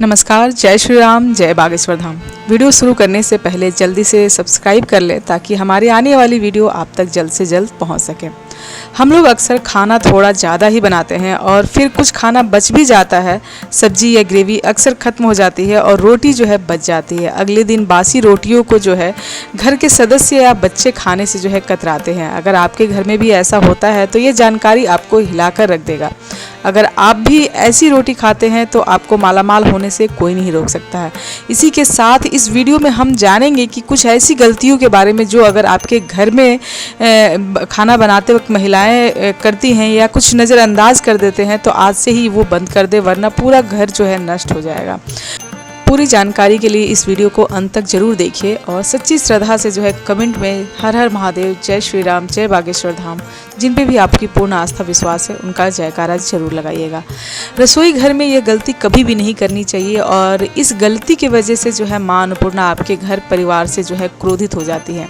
नमस्कार, जय श्री राम, जय बागेश्वर धाम। वीडियो शुरू करने से पहले जल्दी से सब्सक्राइब कर लें ताकि हमारी आने वाली वीडियो आप तक जल्द से जल्द पहुंच सके। हम लोग अक्सर खाना थोड़ा ज़्यादा ही बनाते हैं और फिर कुछ खाना बच भी जाता है। सब्जी या ग्रेवी अक्सर ख़त्म हो जाती है और रोटी जो है बच जाती है। अगले दिन बासी रोटियों को जो है घर के सदस्य या बच्चे खाने से जो है कतराते हैं। अगर आपके घर में भी ऐसा होता है तो ये जानकारी आपको हिलाकर रख देगा। अगर आप भी ऐसी रोटी खाते हैं तो आपको मालामाल होने से कोई नहीं रोक सकता है। इसी के साथ इस वीडियो में हम जानेंगे कि कुछ ऐसी गलतियों के बारे में जो अगर आपके घर में खाना बनाते वक्त महिलाएं करती हैं या कुछ नज़रअंदाज कर देते हैं तो आज से ही वो बंद कर दे, वरना पूरा घर जो है नष्ट हो जाएगा। पूरी जानकारी के लिए इस वीडियो को अंत तक जरूर देखिए और सच्ची श्रद्धा से जो है कमेंट में हर हर महादेव, जय श्री राम, जय बागेश्वर धाम, जिन पे भी आपकी पूर्ण आस्था विश्वास है उनका जयकारा जरूर लगाइएगा। रसोई घर में ये गलती कभी भी नहीं करनी चाहिए और इस गलती की वजह से जो है माँ अन्नपूर्णा आपके घर परिवार से जो है क्रोधित हो जाती है।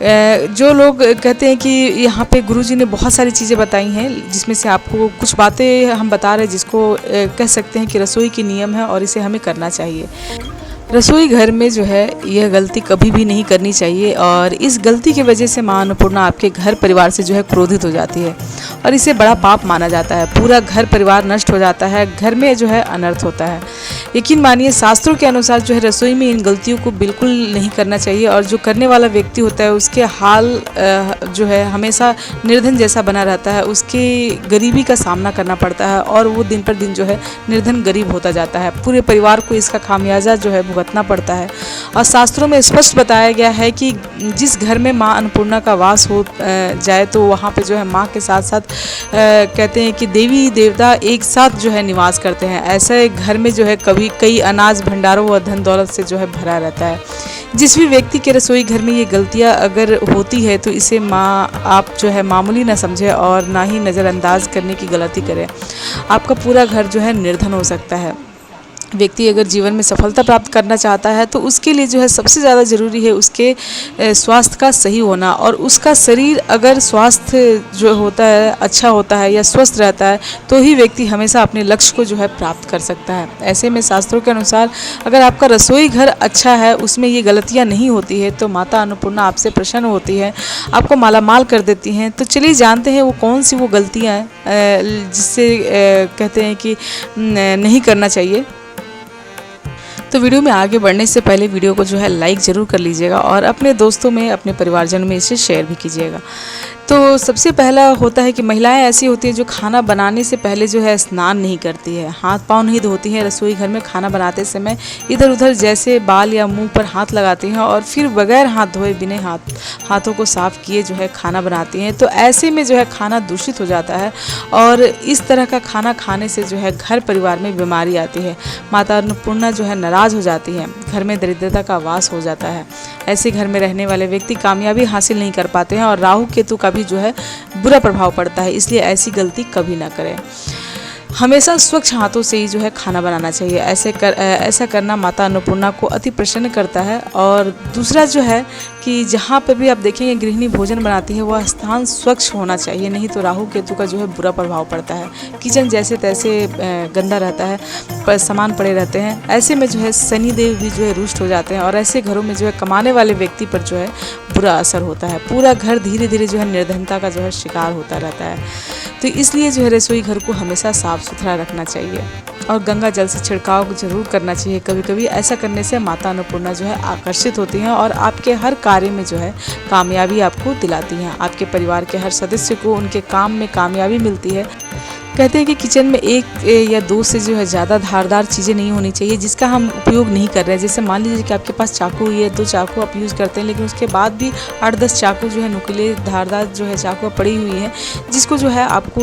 जो लोग कहते हैं कि यहाँ पे गुरुजी ने बहुत सारी चीज़ें बताई हैं, जिसमें से आपको कुछ बातें हम बता रहे हैं जिसको कह सकते हैं कि रसोई की नियम है और इसे हमें करना चाहिए। रसोई घर में जो है यह गलती कभी भी नहीं करनी चाहिए और इस गलती की वजह से माँ अन्नपूर्णा आपके घर परिवार से जो है क्रोधित हो जाती है और इसे बड़ा पाप माना जाता है। पूरा घर परिवार नष्ट हो जाता है, घर में जो है अनर्थ होता है। यकीन मानिए, शास्त्रों के अनुसार जो है रसोई में इन गलतियों को बिल्कुल नहीं करना चाहिए और जो करने वाला व्यक्ति होता है उसके हाल जो है हमेशा निर्धन जैसा बना रहता है। उसके गरीबी का सामना करना पड़ता है और वो दिन पर दिन जो है निर्धन गरीब होता जाता है। पूरे परिवार को इसका खामियाजा जो है भुगतना पड़ता है। और शास्त्रों में स्पष्ट बताया गया है कि जिस घर में माँ अन्नपूर्णा का वास हो जाए तो वहाँ पे जो है माँ के साथ साथ कहते हैं कि देवी देवता एक साथ जो है निवास करते हैं। ऐसे घर में जो है कई अनाज भंडारों व धन दौलत से जो है भरा रहता है। जिस भी व्यक्ति के रसोई घर में ये गलतियाँ अगर होती है तो इसे आप जो है मामूली ना समझे और ना ही नज़रअंदाज करने की गलती करें। आपका पूरा घर जो है निर्धन हो सकता है। व्यक्ति अगर जीवन में सफलता प्राप्त करना चाहता है तो उसके लिए जो है सबसे ज़्यादा ज़रूरी है उसके स्वास्थ्य का सही होना और उसका शरीर अगर स्वास्थ्य जो होता है अच्छा होता है या स्वस्थ रहता है तो ही व्यक्ति हमेशा अपने लक्ष्य को जो है प्राप्त कर सकता है। ऐसे में शास्त्रों के अनुसार अगर आपका रसोई घर अच्छा है, उसमें ये गलतियाँ नहीं होती है तो माता अन्नपूर्णा आपसे प्रसन्न होती है, आपको मालामाल कर देती हैं। तो चलिए जानते हैं वो कौन सी वो गलतियाँ हैं जिससे कहते हैं कि नहीं करना चाहिए। तो वीडियो में आगे बढ़ने से पहले वीडियो को जो है लाइक ज़रूर कर लीजिएगा और अपने दोस्तों में, अपने परिवारजनों में इसे शेयर भी कीजिएगा। तो सबसे पहला होता है कि महिलाएं ऐसी होती है जो खाना बनाने से पहले जो है स्नान नहीं करती है, हाथ पाँव नहीं धोती हैं। रसोई घर में खाना बनाते समय इधर उधर जैसे बाल या मुंह पर हाथ लगाती हैं और फिर बगैर हाथ धोए बिना हाथों को साफ़ किए जो है खाना बनाती हैं। तो ऐसे में जो है खाना दूषित हो जाता है और इस तरह का खाना खाने से जो है घर परिवार में बीमारी आती है। माता अन्नपूर्णा जो है नाराज़ हो जाती है, घर में दरिद्रता का वास हो जाता है। ऐसे घर में रहने वाले व्यक्ति कामयाबी हासिल नहीं कर पाते हैं और राहु केतु का भी जो है बुरा प्रभाव पड़ता है। इसलिए ऐसी गलती कभी ना करें। हमेशा स्वच्छ हाथों से ही जो है खाना बनाना चाहिए। ऐसा करना माता अन्नपूर्णा को अति प्रसन्न करता है। और दूसरा जो है कि जहाँ पर भी आप देखेंगे गृहिणी भोजन बनाती है वह स्थान स्वच्छ होना चाहिए, नहीं तो राहु केतु का जो है बुरा प्रभाव पड़ता है। किचन जैसे तैसे गंदा रहता है, सामान पड़े रहते हैं। ऐसे में जो है शनि देव भी जो है रुष्ट हो जाते हैं और ऐसे घरों में जो है कमाने वाले व्यक्ति पर जो है बुरा असर होता है। पूरा घर धीरे धीरे जो है निर्धनता का जो है शिकार होता रहता है। तो इसलिए जो है रसोई घर को हमेशा साफ़ सुथरा रखना चाहिए और गंगा जल से छिड़काव जरूर करना चाहिए कभी कभी। ऐसा करने से माता अन्नपूर्णा जो है आकर्षित होती हैं और आपके हर कार्य में जो है कामयाबी आपको दिलाती हैं। आपके परिवार के हर सदस्य को उनके काम में कामयाबी मिलती है। कहते हैं कि किचन में एक या दो से जो है ज़्यादा धारदार चीज़ें नहीं होनी चाहिए जिसका हम उपयोग नहीं कर रहे हैं। जैसे मान लीजिए कि आपके पास चाकू या दो चाकू आप यूज़ करते हैं लेकिन उसके बाद भी 8-10 चाकू जो है नुकीले धारदार जो है चाकू पड़ी हुई हैं जिसको जो है आपको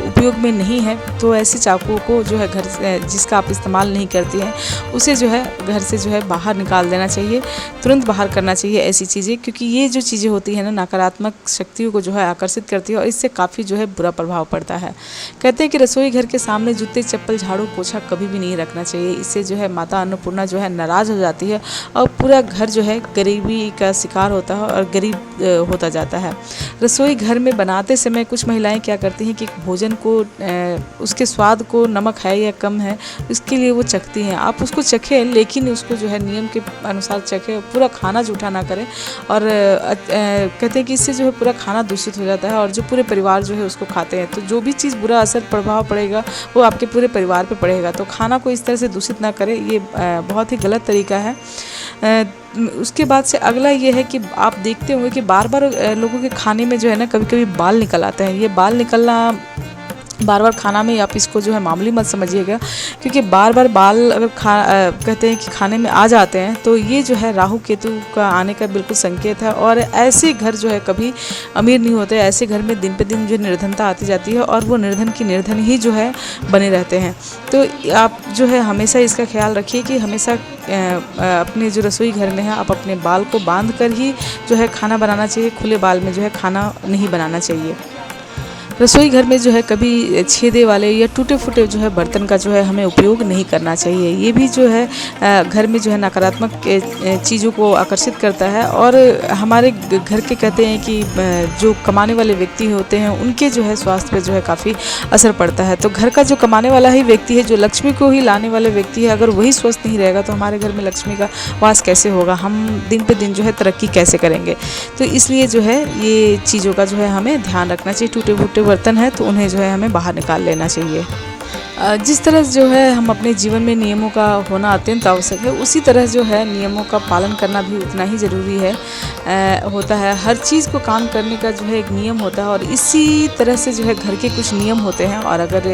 उपयोग में नहीं है, तो ऐसे चाकू को जो है घर जिसका आप इस्तेमाल नहीं करती हैं उसे जो है घर से जो है बाहर निकाल देना चाहिए, तुरंत बाहर करना चाहिए ऐसी चीज़ें, क्योंकि ये जो चीज़ें होती हैं ना नकारात्मक शक्तियों को जो है आकर्षित करती है और इससे काफ़ी जो है बुरा प्रभाव पड़ता है। कहते हैं कि रसोई घर के सामने जूते चप्पल झाड़ू पोछा कभी भी नहीं रखना चाहिए। इससे जो है माता अन्नपूर्णा जो है नाराज़ हो जाती है और पूरा घर जो है गरीबी का शिकार होता है और गरीब होता जाता है। रसोई घर में बनाते समय कुछ महिलाएं क्या करती हैं कि भोजन को उसके स्वाद को नमक है या कम है इसके लिए वो चखती हैं। आप उसको चखें, लेकिन उसको जो है नियम के अनुसार चखें, पूरा खाना जूठा ना करें। और कहते हैं कि इससे जो है पूरा खाना दूषित हो जाता है और जो पूरे परिवार जो है उसको खाते हैं तो जो भी चीज़ बुरा असर प्रभाव पड़ेगा वो आपके पूरे परिवार पे पड़ेगा। तो खाना को इस तरह से दूषित ना करें, ये बहुत ही गलत तरीका है। उसके बाद से अगला ये है कि आप देखते होंगे कि बार बार लोगों के खाने में जो है ना कभी कभी बाल निकल आते हैं। ये बाल निकलना बार बार खाना में आप इसको जो है मामूली मत समझिएगा, क्योंकि बार बार बाल अगर कहते हैं कि खाने में आ जाते हैं तो ये जो है राहु केतु का आने का बिल्कुल संकेत है। और ऐसे घर जो है कभी अमीर नहीं होते। ऐसे घर में दिन पे दिन जो निर्धनता आती जाती है और वो निर्धन की निर्धन ही जो है बने रहते हैं। तो आप जो है हमेशा इसका ख्याल रखिए कि हमेशा अपने जो रसोई घर में है आप अपने बाल को बांध कर ही जो है खाना बनाना चाहिए। खुले बाल में जो है खाना नहीं बनाना चाहिए। रसोई घर में जो है कभी छेदे वाले या टूटे फूटे जो है बर्तन का जो है हमें उपयोग नहीं करना चाहिए। ये भी जो है घर में जो है नकारात्मक चीज़ों को आकर्षित करता है। और हमारे घर के कहते हैं कि जो कमाने वाले व्यक्ति होते हैं उनके जो है स्वास्थ्य पे जो है काफ़ी असर पड़ता है। तो घर का जो कमाने वाला ही व्यक्ति है, जो लक्ष्मी को ही लाने वाले व्यक्ति है, अगर वही स्वस्थ नहीं रहेगा तो हमारे घर में लक्ष्मी का वास कैसे होगा, हम दिन पे दिन जो है तरक्की कैसे करेंगे। तो इसलिए जो है ये चीज़ों का जो है हमें ध्यान रखना चाहिए। टूटे फूटे बर्तन है तो उन्हें जो है हमें बाहर निकाल लेना चाहिए। जिस तरह जो है हम अपने जीवन में नियमों का होना अत्यंत आवश्यक है, उसी तरह जो है नियमों का पालन करना भी उतना ही ज़रूरी है होता है। हर चीज़ को काम करने का जो है एक नियम होता है और इसी तरह से जो है घर के कुछ नियम होते हैं। और अगर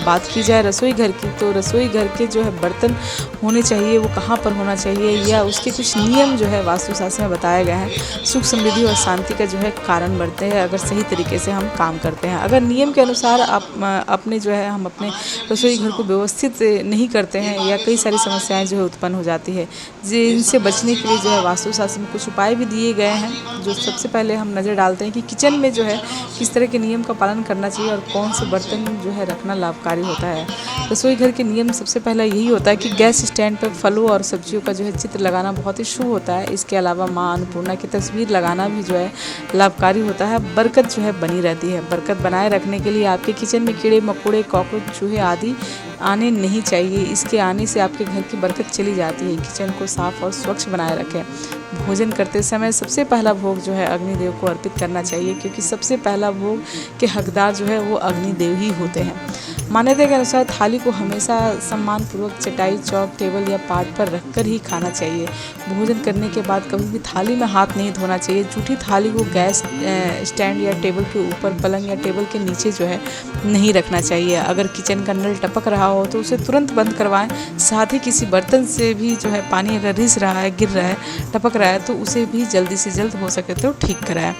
बात की जाए रसोई घर की, तो रसोई घर के जो है बर्तन होने चाहिए वो कहाँ पर होना चाहिए या उसके कुछ नियम जो है वास्तुशास्त्र में बताए गए हैं। सुख समृद्धि और शांति का जो है कारण बढ़ते हैं अगर सही तरीके से हम काम करते हैं। अगर नियम के अनुसार अपने जो है हम अपने रसोई घर को व्यवस्थित नहीं करते हैं या कई सारी समस्याएं जो है उत्पन्न हो जाती है, जिनसे बचने के लिए जो है वास्तुशास्त्र में कुछ उपाय भी दिए गए हैं। जो सबसे पहले हम नज़र डालते हैं कि किचन में जो है किस तरह के नियम का पालन करना चाहिए और कौन से बर्तन जो है रखना लाभकारी होता है। रसोई घर के नियम सबसे पहला यही होता है कि गैस स्टैंड पर फलों और सब्जियों का जो है चित्र लगाना बहुत ही शुभ होता है। इसके अलावा माँ अन्नपूर्णा की तस्वीर लगाना भी जो है लाभकारी होता है। बरकत जो है बनी रहती है। बरकत बनाए रखने के लिए आपके किचन में कीड़े मकोड़े कॉकरोच चूहे आदि आने नहीं चाहिए। इसके आने से आपके घर की बरकत चली जाती है। किचन को साफ और स्वच्छ बनाए रखें। भोजन करते समय सबसे पहला भोग जो है अग्निदेव को अर्पित करना चाहिए, क्योंकि सबसे पहला भोग के हकदार जो है वो अग्निदेव ही होते हैं। मान्यता के अनुसार थाली को हमेशा सम्मानपूर्वक चटाई चौक टेबल या पाट पर रखकर ही खाना चाहिए। भोजन करने के बाद कभी भी थाली में हाथ नहीं धोना चाहिए। जूठी थाली को गैस स्टैंड या टेबल के ऊपर, पलंग या टेबल के नीचे जो है नहीं रखना चाहिए। अगर किचन का नल टपक रहा हो तो उसे तुरंत बंद करवाएं। साथ ही किसी बर्तन से भी जो है पानी अगर रिस रहा है, गिर रहा है, टपक रहा है तो उसे भी जल्दी से जल्द हो सके तो ठीक कराएं।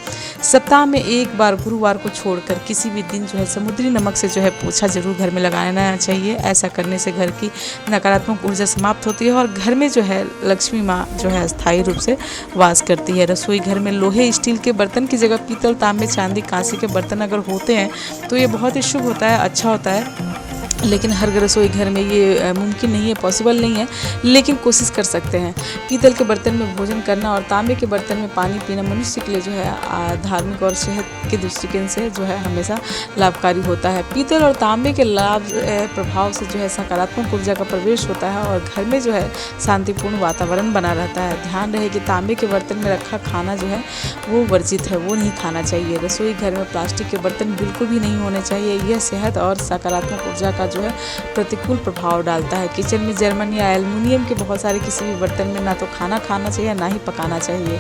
सप्ताह में एक बार गुरुवार को छोड़कर किसी भी दिन जो है समुद्री नमक से जो है पोछा जरूर घर में लगाना चाहिए। ऐसा करने से घर की नकारात्मक ऊर्जा समाप्त होती है और घर में जो है लक्ष्मी माँ जो है अस्थायी रूप से वास करती है। रसोई घर में लोहे स्टील के बर्तन की जगह पीतल तांबे चांदी कांसे के बर्तन अगर होते हैं तो ये बहुत ही शुभ होता है, अच्छा होता है। लेकिन हर रसोई घर में ये मुमकिन नहीं है, पॉसिबल नहीं है, लेकिन कोशिश कर सकते हैं। पीतल के बर्तन में भोजन करना और तांबे के बर्तन में पानी पीना मनुष्य के लिए जो है धार्मिक और सेहत के दृष्टिकोण से जो है हमेशा लाभकारी होता है। पीतल और तांबे के लाभ प्रभाव से जो है सकारात्मक ऊर्जा का प्रवेश होता है और घर में जो है शांतिपूर्ण वातावरण बना रहता है। ध्यान रहे कि तांबे के बर्तन में रखा खाना जो है वो वर्जित है, वो नहीं खाना चाहिए। रसोई घर में प्लास्टिक के बर्तन बिल्कुल भी नहीं होने चाहिए। यह सेहत और सकारात्मक ऊर्जा का जो है प्रतिकूल प्रभाव डालता है। किचन में जर्मन या एल्युमिनियम के बहुत सारे किसी भी बर्तन में ना तो खाना खाना चाहिए ना ही पकाना चाहिए।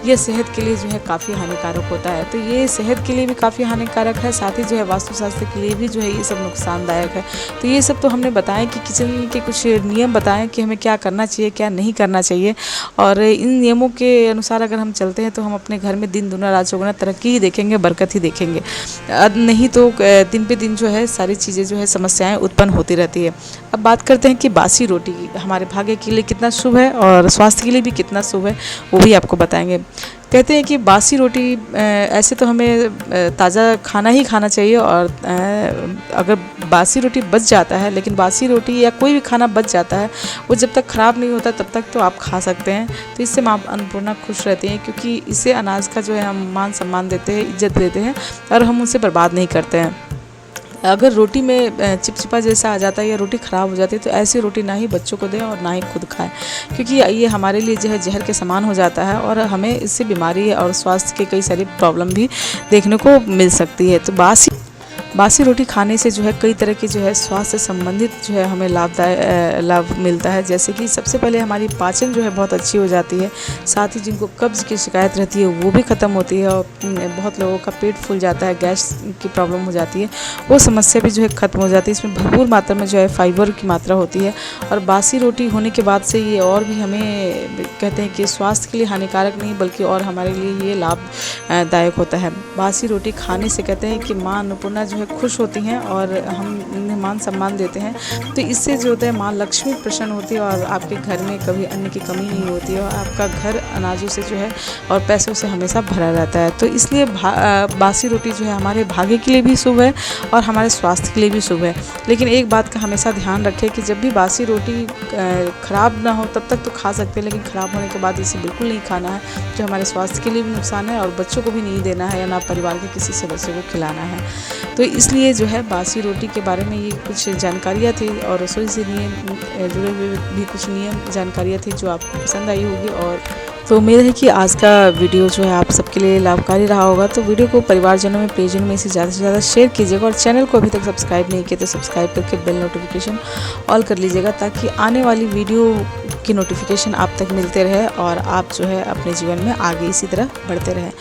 यह सेहत के लिए जो है काफ़ी हानिकारक होता है। तो ये सेहत के लिए भी काफ़ी हानिकारक है, साथ ही जो है वास्तुशास्त्र के लिए भी जो है ये सब नुकसानदायक है। तो ये सब तो हमने बताया कि किचन के कुछ नियम बताएं कि हमें क्या करना चाहिए क्या नहीं करना चाहिए, और इन नियमों के अनुसार अगर हम चलते हैं तो हम अपने घर में दिन दुना रात चौगुना तरक्की ही देखेंगे, बरकत ही देखेंगे। नहीं तो दिन पे दिन जो है सारी चीज़ें जो है समस्याएं उत्पन्न होती रहती है। अब बात करते हैं कि बासी रोटी हमारे भाग्य के लिए कितना शुभ है और स्वास्थ्य के लिए भी कितना शुभ है, वो भी आपको बताएंगे। कहते हैं कि बासी रोटी ऐसे तो हमें ताज़ा खाना ही खाना चाहिए, और अगर बासी रोटी बच जाता है, लेकिन बासी रोटी या कोई भी खाना बच जाता है वो जब तक ख़राब नहीं होता तब तक तो आप खा सकते हैं। तो इससे माँ अन्नपूर्णा खुश रहती हैं, क्योंकि इससे अनाज का जो है हम मान सम्मान देते हैं, इज्जत देते हैं, और हम उसे बर्बाद नहीं करते हैं। अगर रोटी में चिपचिपा जैसा आ जाता है या रोटी ख़राब हो जाती है तो ऐसी रोटी ना ही बच्चों को दें और ना ही खुद खाएं, क्योंकि ये हमारे लिए जो है जहर के समान हो जाता है, और हमें इससे बीमारी और स्वास्थ्य के कई सारी प्रॉब्लम भी देखने को मिल सकती है। तो बासी रोटी खाने से जो है कई तरह के जो है स्वास्थ्य संबंधित जो है हमें लाभ मिलता है। जैसे कि सबसे पहले हमारी पाचन जो है बहुत अच्छी हो जाती है, साथ ही जिनको कब्ज़ की शिकायत रहती है वो भी ख़त्म होती है, और बहुत लोगों का पेट फूल जाता है, गैस की प्रॉब्लम हो जाती है, वो समस्या भी जो है ख़त्म हो जाती है। इसमें भरपूर मात्रा में जो है फाइबर की मात्रा होती है, और बासी रोटी होने के बाद से ये और भी हमें कहते हैं कि स्वास्थ्य के लिए हानिकारक नहीं बल्कि और हमारे लिए ये लाभदायक होता है। बासी रोटी खाने से कहते हैं कि माँ अन्नपूर्णा जो है खुश होती हैं, और हम उन्हें मान सम्मान देते हैं। तो इससे जो होता है माँ लक्ष्मी प्रसन्न होती है, और आपके घर में कभी अन्न की कमी नहीं होती है, और आपका घर अनाजों से जो है और पैसों से हमेशा भरा रहता है। तो इसलिए बासी रोटी जो है हमारे भाग्य के लिए भी शुभ है और हमारे स्वास्थ्य के लिए भी शुभ है। लेकिन एक बात का हमेशा ध्यान रखें कि जब भी बासी रोटी ख़राब ना हो तब तक तो खा सकते हैं, लेकिन ख़राब होने के बाद इसे बिल्कुल नहीं खाना है, जो हमारे स्वास्थ्य के लिए भी नुकसान है, और बच्चों को भी नहीं देना है या ना परिवार के किसी सदस्य को खिलाना है। तो इसलिए जो है बासी रोटी के बारे में ये कुछ जानकारियाँ थी, और रसोई से जुड़े हुए भी कुछ नियम जानकारियाँ थी जो आपको पसंद आई होगी। और तो उम्मीद है कि आज का वीडियो जो है आप सबके लिए लाभकारी रहा होगा। तो वीडियो को परिवारजनों में, प्रियजनों में इसे ज़्यादा से ज़्यादा शेयर कीजिएगा, और चैनल को अभी तक सब्सक्राइब नहीं किया तो सब्सक्राइब करके बेल नोटिफिकेशन ऑल कर लीजिएगा, ताकि आने वाली वीडियो की नोटिफिकेशन आप तक मिलते रहे और आप जो है अपने जीवन में आगे इसी तरह बढ़ते रहें।